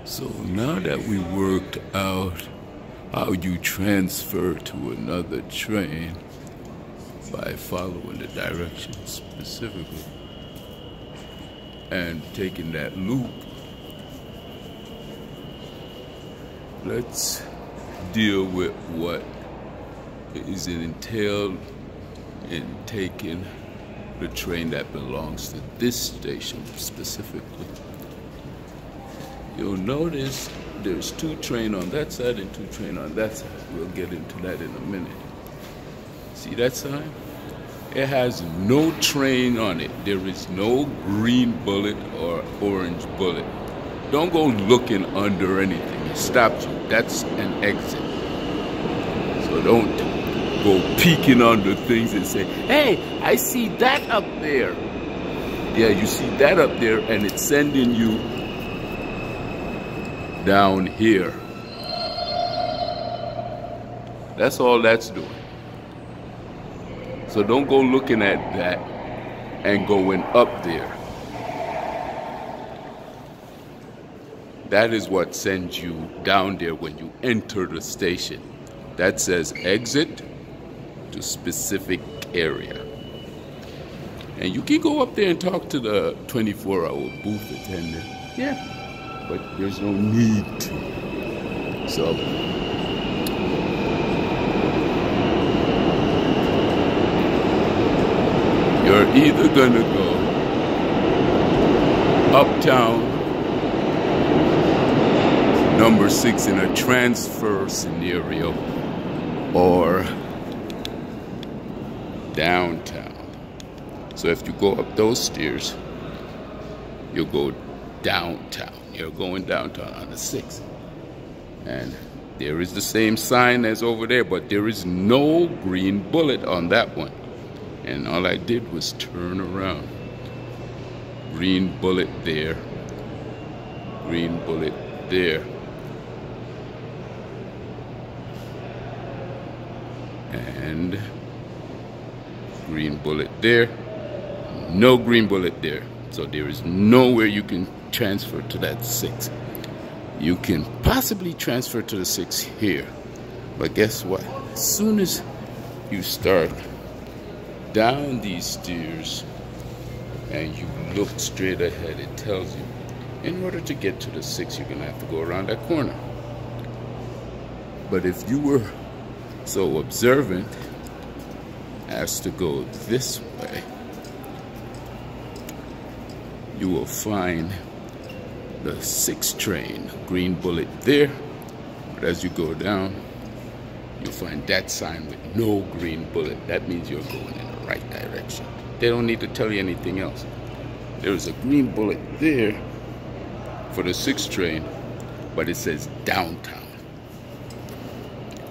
So now that we worked out how you transfer to another train by following the directions specifically and taking that loop, let's deal with what is entailed in taking the train that belongs to this station specifically. You'll notice there's 2 trains on that side and 2 trains on that side. We'll get into that in a minute. See that sign? It has no train on it. There is no green bullet or orange bullet. Don't go looking under anything. It stops you. That's an exit. So don't go peeking under things and say, hey, I see that up there. Yeah, you see that up there and it's sending you down here. That's all that's doing. So don't go looking at that and going up there. That is what sends you down there when you enter the station. That says exit to specific area. And you can go up there and talk to the 24-hour booth attendant. Yeah. But there's no need to. So you're either gonna go uptown, number 6 in a transfer scenario, or downtown. So if you go up those stairs, you'll go downtown. You're going downtown on the 6th. And there is the same sign as over there, but there is no green bullet on that one. And all I did was turn around. Green bullet there. Green bullet there. And green bullet there. No green bullet there. So there is nowhere you can transfer to that 6. You can possibly transfer to the 6 here. But guess what? As soon as you start down these stairs and you look straight ahead, it tells you in order to get to the 6, you're going to have to go around that corner. But if you were so observant as to go this way, you will find the 6 train, green bullet there. But as you go down, you'll find that sign with no green bullet. That means you're going in the right direction. They don't need to tell you anything else. There's a green bullet there for the 6 train, but it says downtown.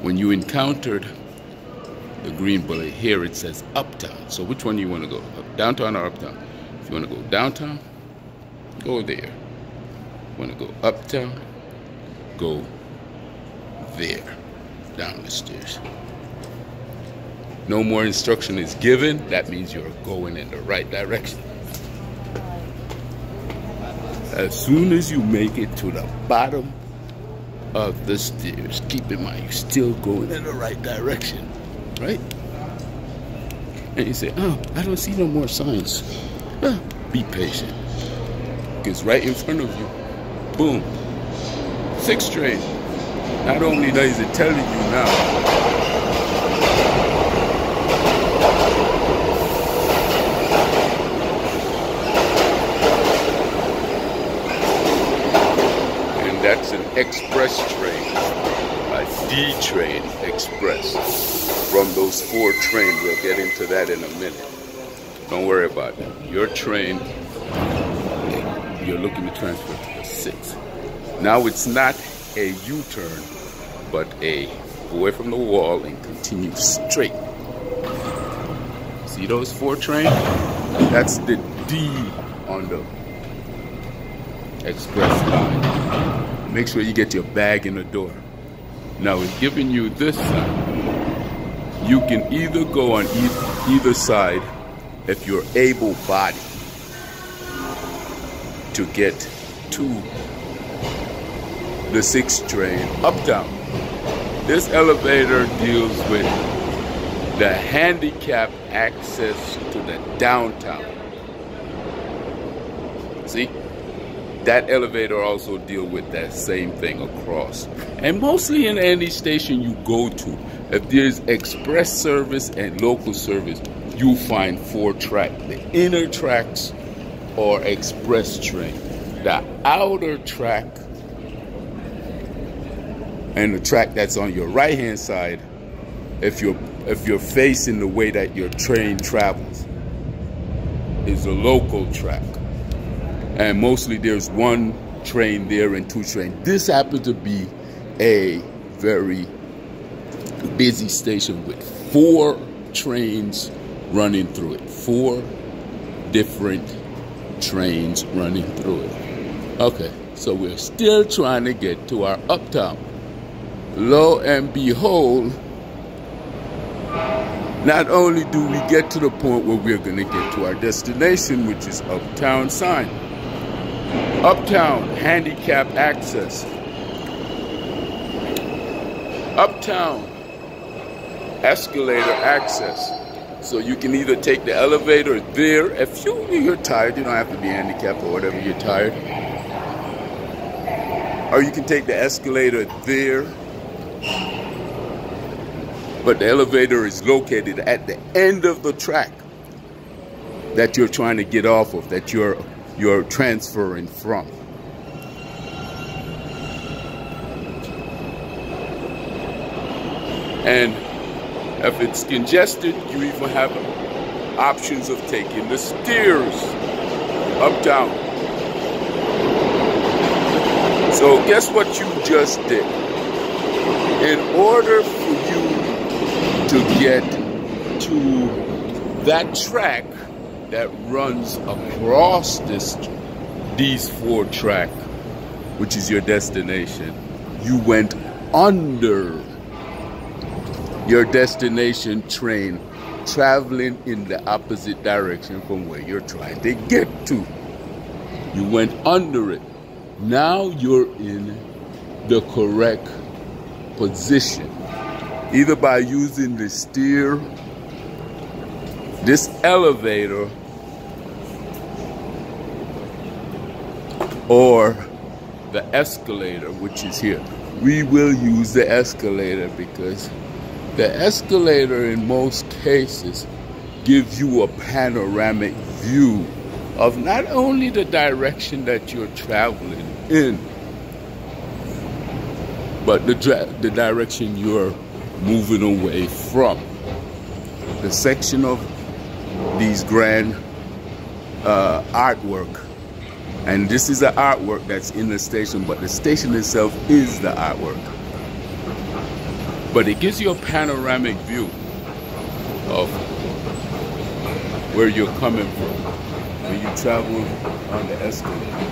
When you encountered the green bullet here, it says uptown. So which one do you want to go? Downtown or uptown? If you want to go downtown, go there. Want to go uptown, go there, down the stairs. No more instruction is given. That means you're going in the right direction. As soon as you make it to the bottom of the stairs, keep in mind you're still going in the right direction, right? And you say, oh, I don't see no more signs. Be patient. Because right in front of you, boom, 6 train. Not only does it tell you now, and that's an express train, a D train express. From those 4 trains, we'll get into that in a minute. Don't worry about that. Your train, you're looking to transfer to the 6. Now it's not a U-turn, but a away from the wall and continue straight. See those 4 trains? That's the D on the express line. Make sure you get your bag in the door. Now it's giving you this sign. You can either go on either side if you're able-bodied to get to the 6 train uptown. This elevator deals with the handicap access to the downtown. See? That elevator also deals with that same thing across. And mostly in any station you go to, if there's express service and local service, you'll find 4 tracks. The inner tracks are express train. The outer track and the track that's on your right hand side, if you're facing the way that your train travels, is a local track. And mostly there's 1 train there and 2 trains. This happens to be a very busy station with 4 trains running through it. 4 different trains running through it. Okay, so we're still trying to get to our uptown. Lo and behold, not only do we get to the point where we're going to get to our destination, which is uptown sign. Uptown, handicap access. Uptown, escalator access. So you can either take the elevator there. If you're tired, you don't have to be handicapped or whatever, you're tired. Or you can take the escalator there. But the elevator is located at the end of the track that you're trying to get off of, that you're transferring from. And if it's congested, you even have options of taking the stairs uptown. So guess what you just did? In order for you to get to that track that runs across these 4 tracks, which is your destination, you went under your destination train, traveling in the opposite direction from where you're trying to get to. You went under it. Now you're in the correct position, either by using the steer, this elevator, or the escalator, which is here. We will use the escalator because the escalator in most cases gives you a panoramic view of not only the direction that you're traveling in, but the direction you're moving away from. The section of these grand artwork, and this is the artwork that's in the station, but the station itself is the artwork. But it gives you a panoramic view of where you're coming from when you travel on the escalator.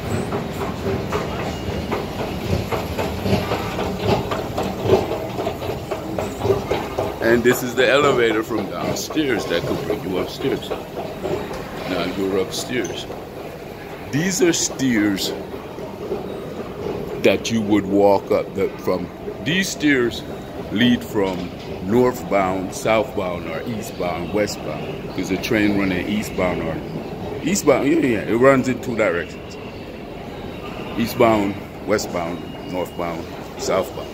And this is the elevator from downstairs that could bring you upstairs. Now you're upstairs. These are stairs that you would walk up. From these stairs lead from northbound, southbound, or eastbound, westbound. There's a train running eastbound or eastbound. Yeah, it runs in 2 directions: eastbound, westbound, northbound, southbound.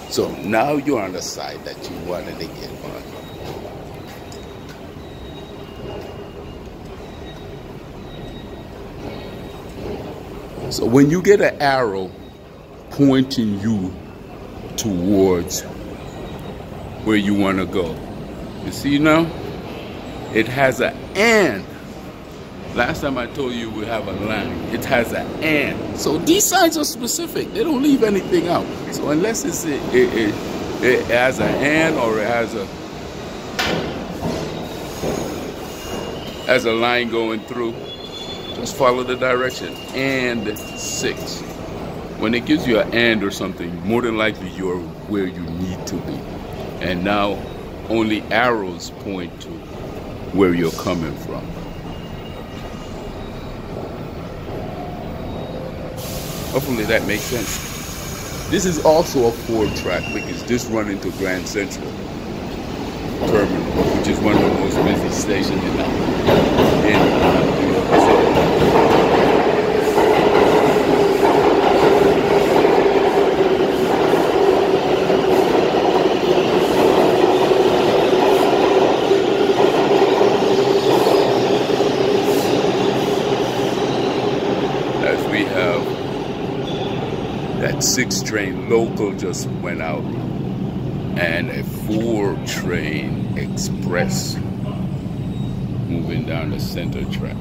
So now you're on the side that you wanted to get on. So when you get an arrow pointing you towards where you want to go, you see now? It has an and. Last time I told you we have a line. It has an and. So these signs are specific. They don't leave anything out. So unless it has an and, or it has a line going through, just follow the direction. And 6. When it gives you an and or something, more than likely you're where you need to be. And now only arrows point to where you're coming from. Hopefully that makes sense. This is also a 4-track because this runs into Grand Central Terminal, which is one of the most busy stations in as we have that 6 train local just went out, and a 4 train express moving down the center track.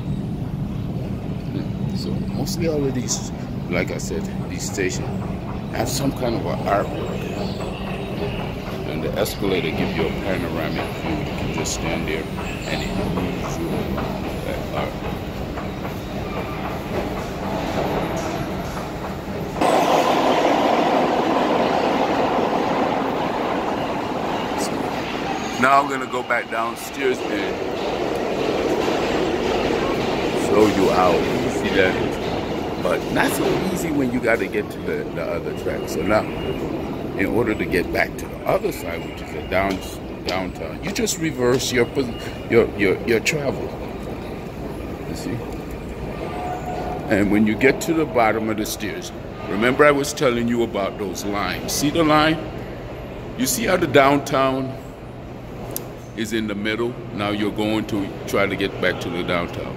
So mostly all of these, like I said, these stations have some kind of an artwork, and the escalator gives you a panoramic view. You can just stand there and it moves you that art. Now I'm gonna go back downstairs and show you how easy that is. But not so easy when you gotta get to the other track. So now, in order to get back to the other side, which is the downtown, you just reverse your travel. You see? And when you get to the bottom of the stairs, remember I was telling you about those lines. See the line? You see how the downtown is in the middle? Now you're going to try to get back to the downtown.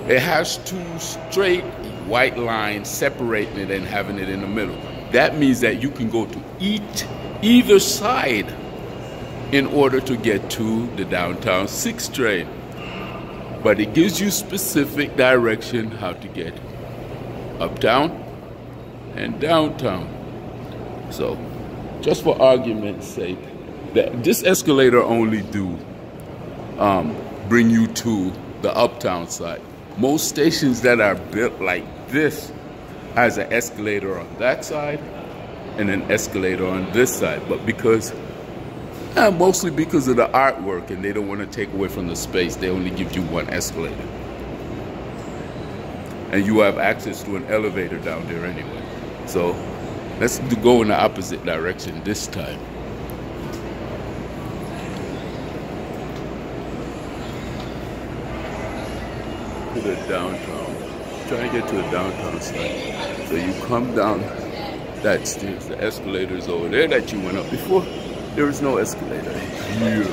It has 2 straight white lines separating it and having it in the middle. That means that you can go to either side in order to get to the downtown 6 train. But it gives you specific direction how to get uptown and downtown. So just for argument's sake, this escalator only bring you to the uptown side. Most stations that are built like this has an escalator on that side and an escalator on this side. But mostly because of the artwork, and they don't want to take away from the space, they only give you 1 escalator. And you have access to an elevator down there anyway. So let's go in the opposite direction this time. To the downtown. Try to get to the downtown side. So you come down that stairs. The escalator is over there that you went up before. There is no escalator here.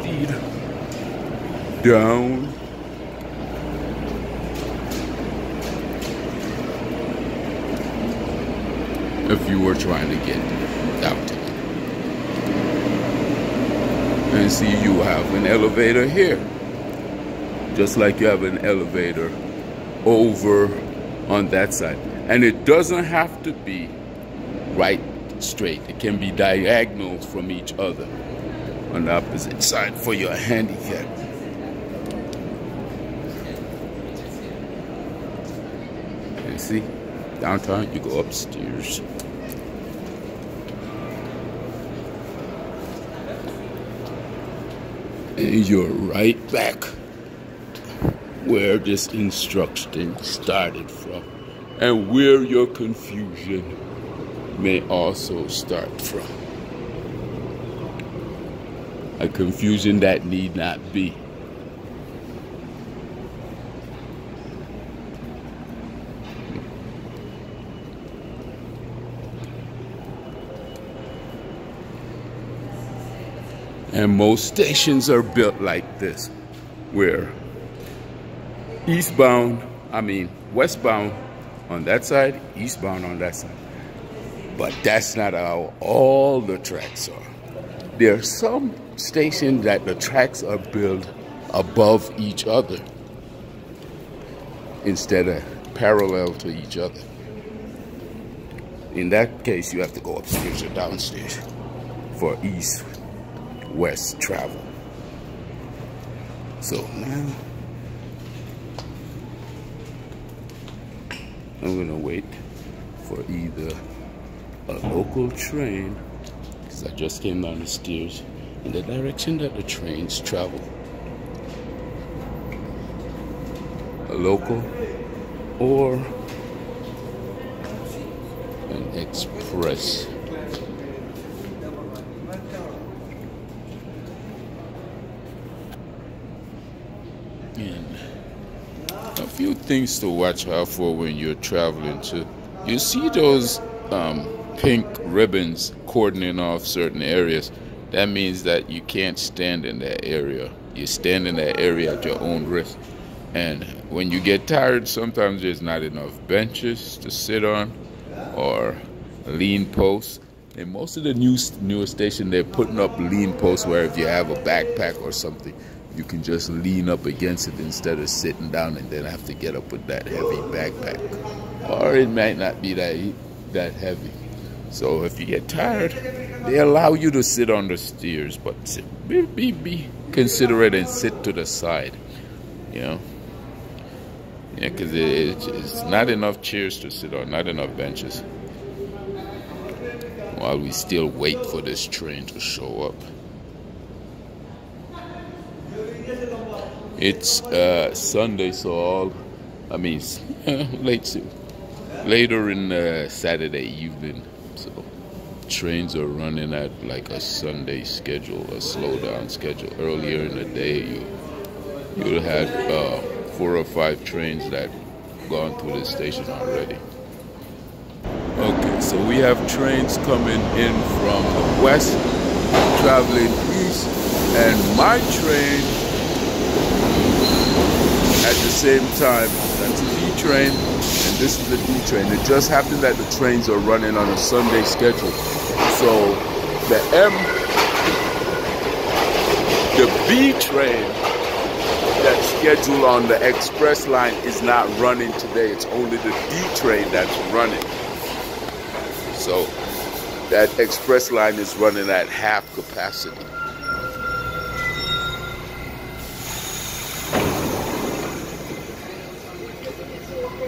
Lead down. If you were trying to get downtown. And see, you have an elevator here, just like you have an elevator over on that side. And it doesn't have to be right straight. It can be diagonal from each other on the opposite side for your handicap. And see, downtown, you go upstairs. And you're right back where this instruction started from, and where your confusion may also start from. A confusion that need not be. And most stations are built like this, where westbound on that side, eastbound on that side. But that's not how all the tracks are. There are some stations that the tracks are built above each other instead of parallel to each other. In that case, you have to go upstairs or downstairs for east-west travel. So now I'm gonna wait for either a local train, because I just came down the stairs in the direction that the trains travel. A local or and express. And a few things to watch out for when you're traveling too. You see those pink ribbons cordoning off certain areas. That means that you can't stand in that area. You stand in that area at your own risk. And when you get tired, sometimes there's not enough benches to sit on or lean posts. And most of the newer stations, they're putting up lean posts where if you have a backpack or something, you can just lean up against it instead of sitting down and then have to get up with that heavy backpack. Or it might not be that heavy. So if you get tired, they allow you to sit on the stairs, but be considerate and sit to the side, you know. Yeah, because it's not enough chairs to sit on, not enough benches. While we still wait for this train to show up. It's Sunday, so later in Saturday evening, so trains are running at like a Sunday schedule, a slow down schedule. Earlier in the day, you had 4 or 5 trains that gone through the station already. Okay, so we have trains coming in from the west, traveling east, and my train at the same time. That's a D train, and this is the D train. It just happened that the trains are running on a Sunday schedule. So the B train that's scheduled on the express line is not running today. It's only the D train that's running. So that express line is running at half capacity.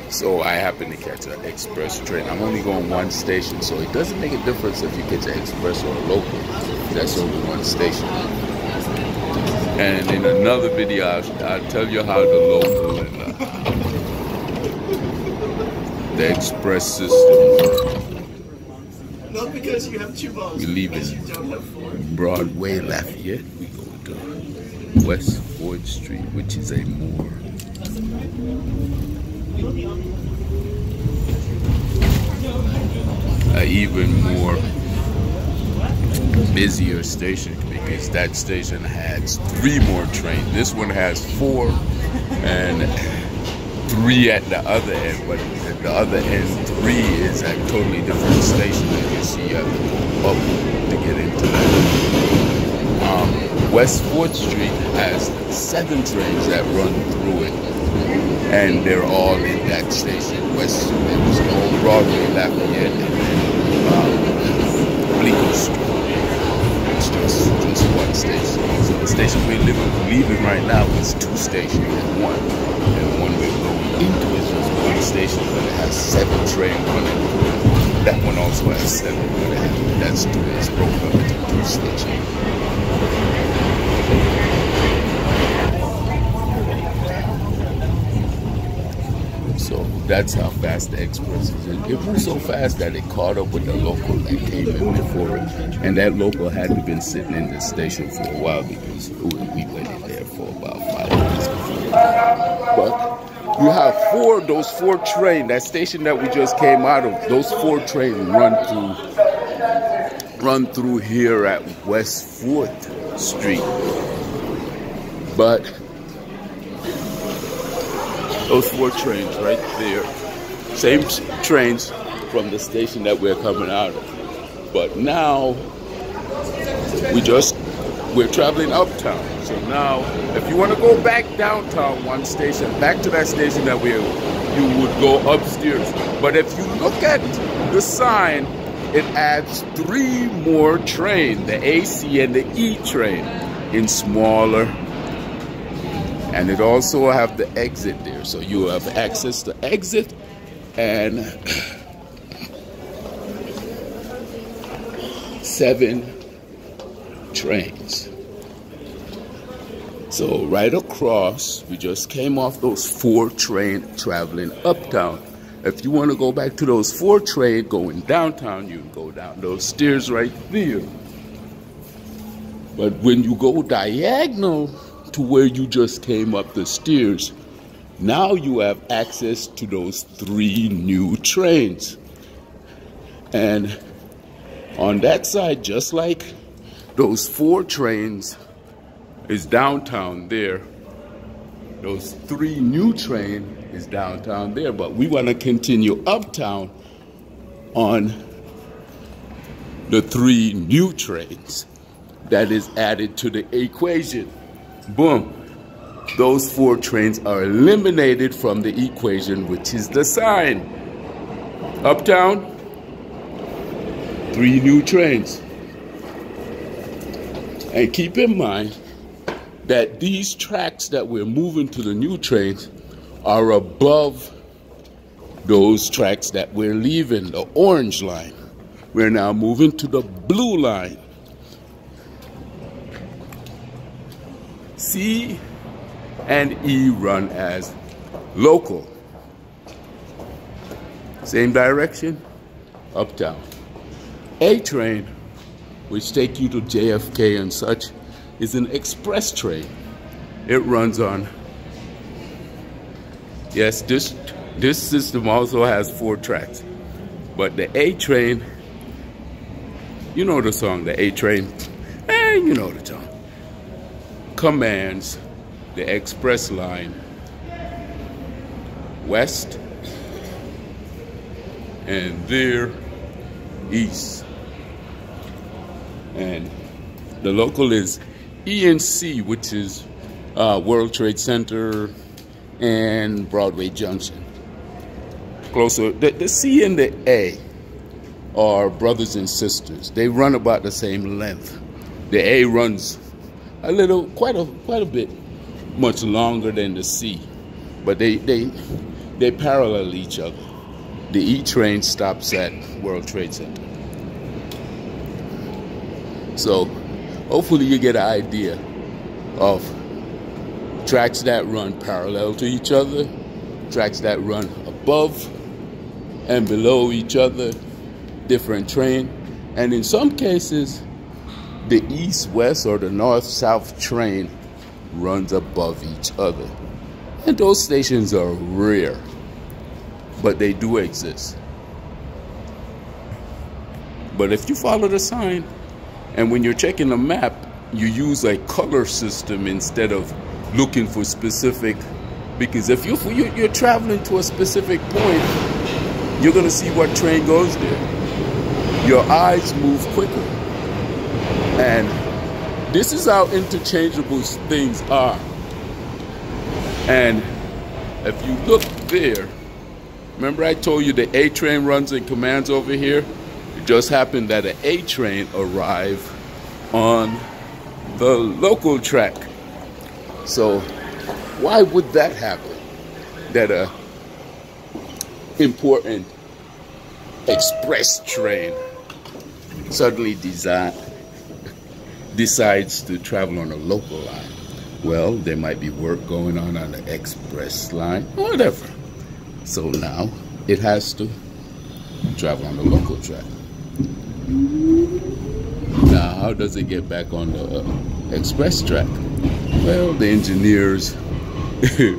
So I happen to catch an express train. I'm only going one station, so it doesn't make a difference if you catch an express or a local. That's only one station. And in another video, I'll tell you how the local and the express system works. Not because you have 2 balls. We leave in Broadway, Lafayette. We go to West 4th Street, which is a more even more busier station, because that station has 3 more trains. This one has 4 and 3 at the other end, but at the other end 3 is a totally different station that you see. You have to go up to get into that. West 4th Street has 7 trains that run through it, and they're all in that station. West, there's no Broadway, Lafayette, and Bleecker Street. It's just one station. So the station we're leaving right now is 2 stations in one. And one we're going into is just 1 station, but it has 7 trains running through it. That one also has 7, but that's 2. It's broken up into 2 stations. So that's how fast the express is. It was so fast that it caught up with the local that came in before it. And that local hadn't been sitting in the station for a while because we waited there for about 5 minutes before. But you have those 4 trains, that station that we just came out of, those 4 trains run through here at West 4th Street. But those 4 trains right there, same trains from the station that we're coming out of. But now we're traveling uptown. So now if you want to go back downtown 1 station, back to that station that you would go upstairs. But if you look at the sign, it adds 3 more trains, the AC and the E train, in smaller. And it also have the exit there, so you have access to exit and 7 trains. So right across, we just came off those 4 trains traveling uptown. If you want to go back to those 4 train going downtown, you can go down those stairs right there. But when you go diagonal to where you just came up the stairs, now you have access to those 3 new trains. And on that side, just like those 4 trains is downtown there, those 3 new train is downtown there. But we want to continue uptown on the 3 new trains that is added to the equation. Boom. Those 4 trains are eliminated from the equation, which is the sign. Uptown, 3 new trains. And keep in mind that these tracks that we're moving to the new trains are above those tracks that we're leaving, the orange line. We're now moving to the blue line. C and E run as local. Same direction, uptown. A train, which take you to JFK and such, is an express train. It runs on, yes, this system also has 4 tracks. But the A train, you know the song, the A train, you know the song, commands the express line west and there east. And the local is E and C, which is World Trade Center and Broadway Junction. Closer, the C and the A are brothers and sisters. They run about the same length. The A runs a little, quite a bit, much longer than the C, but they parallel each other. The E train stops at World Trade Center. So hopefully you get an idea of tracks that run parallel to each other, tracks that run above and below each other, different train, and in some cases the east-west or the north-south train runs above each other. And those stations are rare, but they do exist. But if you follow the sign, and when you're checking the map, you use a color system instead of looking for specific, because if you're traveling to a specific point, you're gonna see what train goes there. Your eyes move quicker. And this is how interchangeable things are. And if you look there, remember I told you the A train runs and commands over here? It just happened that an A train arrived on the local track. So why would that happen? That a important express train suddenly decides to travel on a local line. Well, there might be work going on the express line, whatever. So now it has to travel on the local track. Now, how does it get back on the express track? Well, the engineers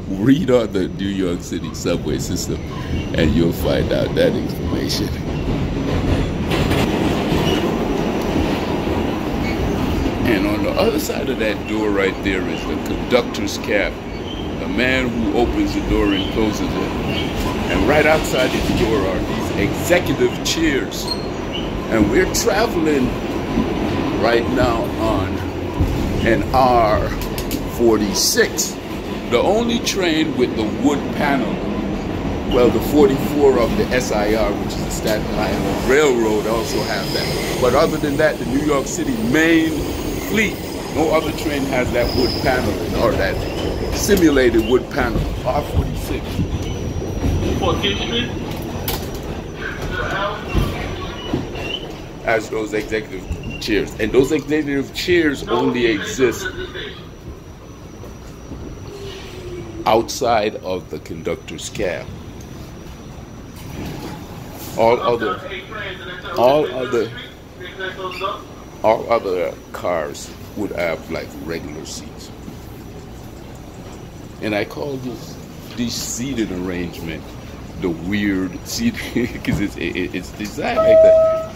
read on the New York City subway system and you'll find out that information. And on the other side of that door right there is the conductor's cab, the man who opens the door and closes it. And right outside his door are these executive chairs. And we're traveling right now on an R46, the only train with the wood panel. Well, the 44 of the SIR, which is the Staten Island Railroad, also have that. But other than that, the New York City main fleet, no other train has that wood panel or that simulated wood panel. R46. 14th Street? As those executive chairs. And those executive chairs only exist outside of the conductor's cab. All other cars would have like regular seats. And I call this seating arrangement the weird seating because it's designed like that.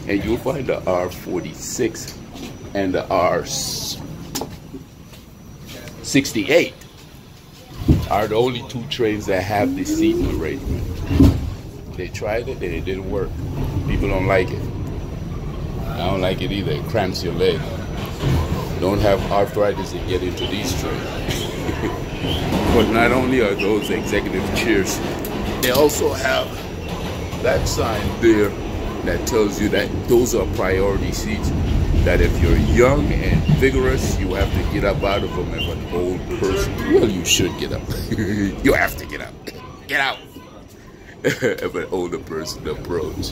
And you'll find the R46 and the R68 are the only two trains that have this seating arrangement. They tried it and it didn't work. People don't like it. I don't like it either. It cramps your leg. Don't have arthritis and get into these trains. But not only are those executive chairs, they also have that sign there that tells you that those are priority seats. That if you're young and vigorous, you have to get up out of them. If an old person, well, you should get up. You have to get up. Get out. If an older person approaches.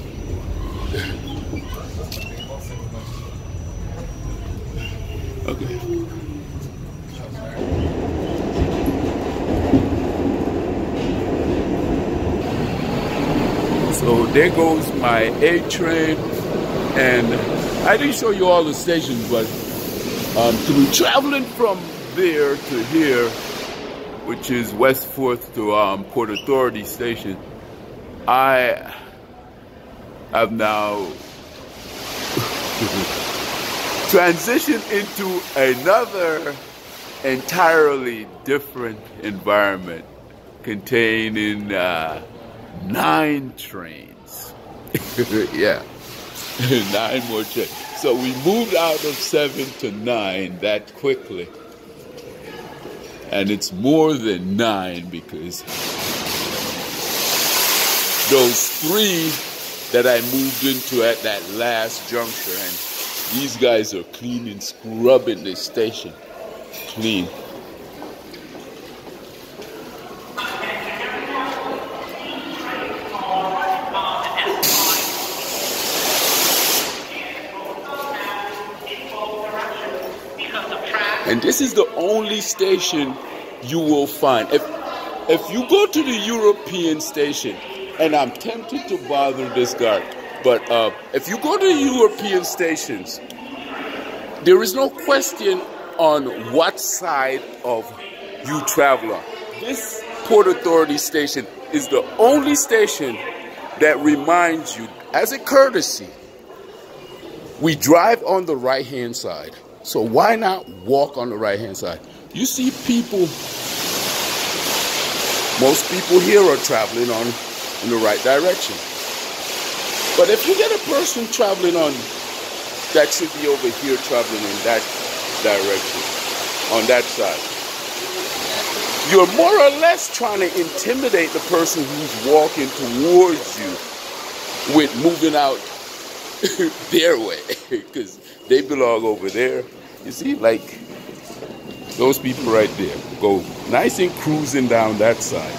Okay. So there goes my A train, and I didn't show you all the stations, but through traveling from there to here, which is West 4th to Port Authority Station, I have now transitioned into another entirely different environment containing 9 trains. Yeah. 9 more trains. So we moved out of 7 to 9 that quickly. And it's more than 9 because those 3 that I moved into at that last juncture, and these guys are cleaning, scrubbing the station clean. And this is the only station you will find. If you go to the European station, and I'm tempted to bother this guy, but if you go to the European stations, there is no question on what side of you travel on. This Port Authority station is the only station that reminds you, as a courtesy, we drive on the right-hand side. So why not walk on the right-hand side? You see people, most people here are traveling in the right direction. But if you get a person traveling that should be over here traveling in that direction, on that side, you're more or less trying to intimidate the person who's walking towards you with moving out their way, because they belong over there. You see, like those people right there go nice and cruising down that side.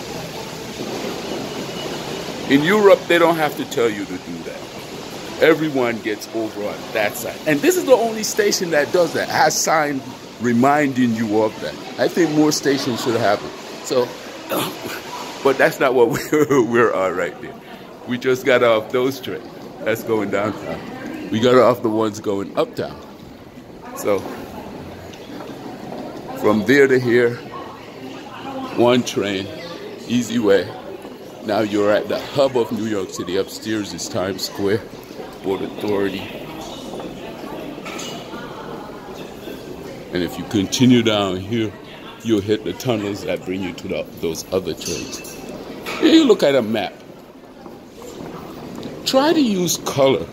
In Europe, they don't have to tell you to do that. Everyone gets over on that side. And this is the only station that does that, has signs reminding you of that. I think more stations should have it. So, but that's not what we're on right there. We just got off those trains. That's going downtown. We got off the ones going uptown. So, from there to here, 1 train, easy way. Now you're at the hub of New York City. Upstairs is Times Square, Port Authority. And if you continue down here, you'll hit the tunnels that bring you to those other trains. Here you look at a map. Try to use color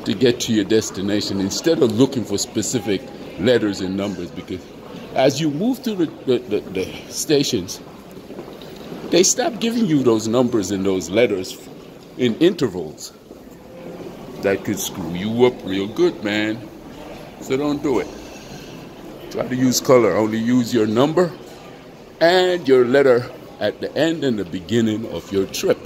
to get to your destination instead of looking for specific letters and numbers, because as you move through the stations, they stop giving you those numbers and those letters in intervals. That could screw you up real good, man. So don't do it. Try to use color. Only use your number and your letter at the end and the beginning of your trip.